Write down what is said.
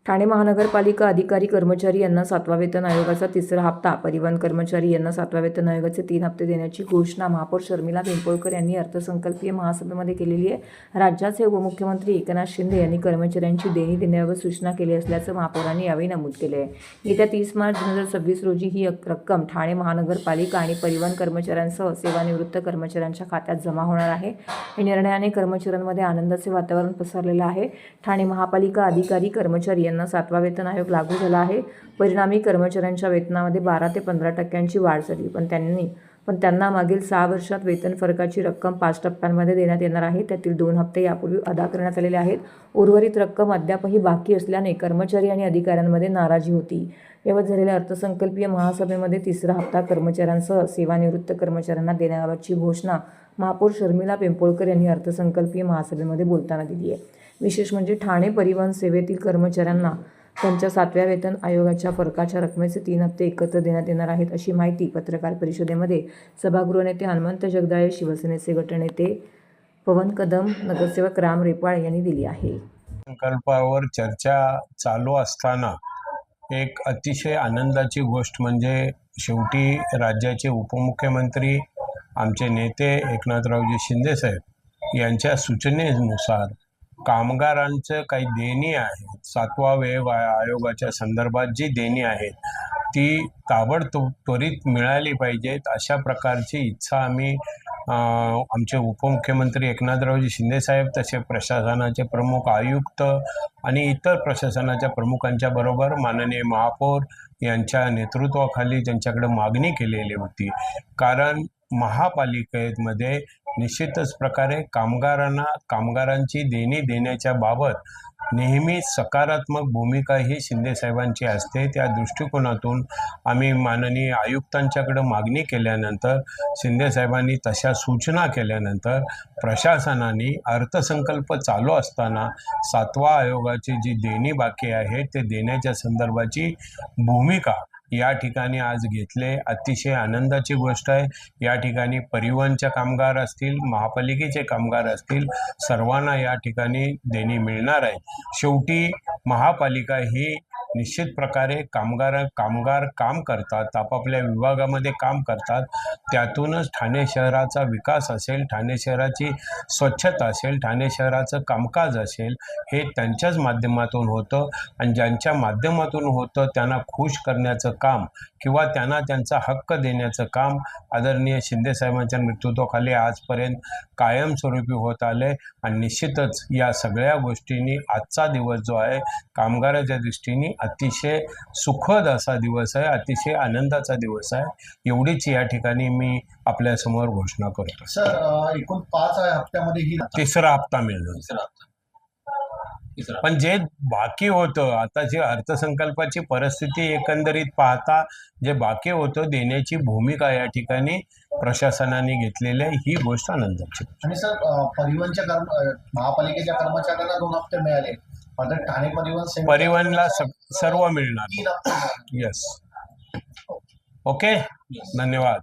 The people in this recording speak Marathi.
ठाणे महानगरपालिका अधिकारी कर्मचारी यांना 7वा वेतन आयोगाचा तिसरा हप्ता, परिवहन कर्मचारी यांना 7व्या वेतन आयोगाचे 3 हप्ते देण्याची घोषणा महापौर शर्मिला पिंपळकर यांनी अर्थसंकल्पीय महासभेमध्ये केलेली आहे। राज्याचे उपमुख्यमंत्री एकनाथ शिंदे यांनी कर्मचाऱ्यांची देणी देण्याबाबत सूचना केली असल्याचं महापौरांनी यावेळी नमूद केले आहे। येत्या 30 मार्च 2026 रोजी ही रक्कम ठाणे महानगरपालिका आणि परिवहन कर्मचाऱ्यांसह सेवानिवृत्त कर्मचाऱ्यांच्या खात्यात जमा होणार आहे। या निर्णयाने कर्मचाऱ्यांमध्ये आनंदाचे वातावरण पसरलेलं आहे। ठाणे महापालिका अधिकारी कर्मचारी यांना 7वा वेतन आयोग लागू झाला आहे। परिणामी कर्मचाऱ्यांच्या वेतनामध्ये 12 ते 15% वाढ झाली, पण त्यांना मागील 6 वर्षात वेतन फरकाची रक्कम 5 टप्प्यांमध्ये देण्यात येणार आहे। त्यातील 2 हप्ते यापूर्वी अदा करण्यात आलेले आहेत। उर्वरित रक्कम अद्यापही बाकी असल्याने कर्मचारी आणि अधिकाऱ्यांमध्ये नाराजी होती। यावर झालेल्या अर्थसंकल्पीय महासभेमध्ये तिसरा हप्ता कर्मचाऱ्यांसह सेवानिवृत्त कर्मचाऱ्यांना देण्याबाबतची घोषणा महापौर शर्मिला पिंपळकर यांनी अर्थसंकल्पीय महासभेमध्ये बोलताना दिली आहे। विशेष म्हणजे ठाणे परिवहन सेवेतील कर्मचाऱ्यांना त्यांच्या 7व्या वेतन आयोगाच्या फरकाच्या रकमेचे 3 हप्ते एकत्र देण्यात येणार आहेत, अशी माहिती पत्रकार परिषदेमध्ये सभागृह नेते हनुमंत जगदाळे, शिवसेनेचे गटनेते पवन कदम, नगरसेवक राम रेपाळ यांनी दिली आहे। संकल्पावर चर्चा चालू असताना एक अतिशय आनंदाची गोष्ट म्हणजे शेवटी राज्याचे उपमुख्यमंत्री आमचे नेते एकनाथरावजी शिंदे साहेब यांच्या सूचनेनुसार कामगारांचं काही देणी आहेत, 7वा वेतन आयोगाच्या संदर्भात जी देणी आहेत ती ताबडतोब त्वरित मिळाली पाहिजेत, अशा प्रकारची इच्छा आम्ही आमचे उपमुख्यमंत्री एकनाथरावजी शिंदे साहेब, तसे प्रशासनाचे प्रमुख आयुक्त आणि इतर प्रशासनाच्या प्रमुखांच्या बरोबर माननीय महापौर यांच्या नेतृत्वाखाली त्यांच्याकडे मागणी केलेली होती। कारण महापालिकेमध्ये निश्चितच प्रकारे कामगारांची देणी देण्याच्या बाबत नेहमी सकारात्मक भूमिका ही शिंदे साहेबांची असते। त्या दृष्टिकोनातून आम्ही माननीय आयुक्तांच्याकडे मागणी केल्यानंतर, शिंदे साहेबांनी तशा सूचना केल्यानंतर प्रशासनाने अर्थसंकल्प चालू असताना 7वा आयोगाची जी देणी बाकी आहे ते देण्याच्या संदर्भाची भूमिका या ठिकाणी आज घेतले। अतिशय आनंदाची गोष्ट आहे। या ठिकाणी परिवहनचे कामगार असतील, महापालिकेचे कामगार असतील, सर्वांना या ठिकाणी देणी मिळणार आहे। शेवटी महापालिका ही निश्चित प्रकारे कामगार काम करतात, आपापल्या विभागामध्ये काम करतात, त्यातूनच ठाणे शहराचा विकास असेल, ठाणे शहराची स्वच्छता असेल, ठाणे शहराचं कामकाज असेल, हे त्यांच्याच माध्यमातून होतं आणि ज्यांच्या माध्यमातून होतं त्यांना खुश करण्याचं काम किंवा त्यांना त्यांचा हक्क देण्याचं काम आदरणीय शिंदे साहेबांच्या नेतृत्वाखाली आजपर्यंत कायमस्वरूपी होत आले आणि निश्चितच या सगळ्या गोष्टींनी आजचा दिवस जो आहे कामगाराच्या दृष्टीने अतिशय सुखद असा दिवस आहे, अतिशय आनंदाचा दिवस आहे। एवढीच या ठिकाणी मी आपल्यासमोर घोषणा करतो। सर, एकूण 5 हप्त्यामध्ये ही तिसरा हप्ता मिळणार, पण जे बाकी होतं, आता जी अर्थसंकल्पाची परिस्थिती एकंदरीत पाहता जे बाकी होतं देण्याची भूमिका या ठिकाणी प्रशासनाने घेतलेली आहे, ही गोष्ट आनंदाची। आणि सर, महापालिकेच्या कर्मचाऱ्यांना 2 हप्ते मिळाले, मात्र ठाणे परिवहनला सर्व मिळणार। यस, ओके, धन्यवाद।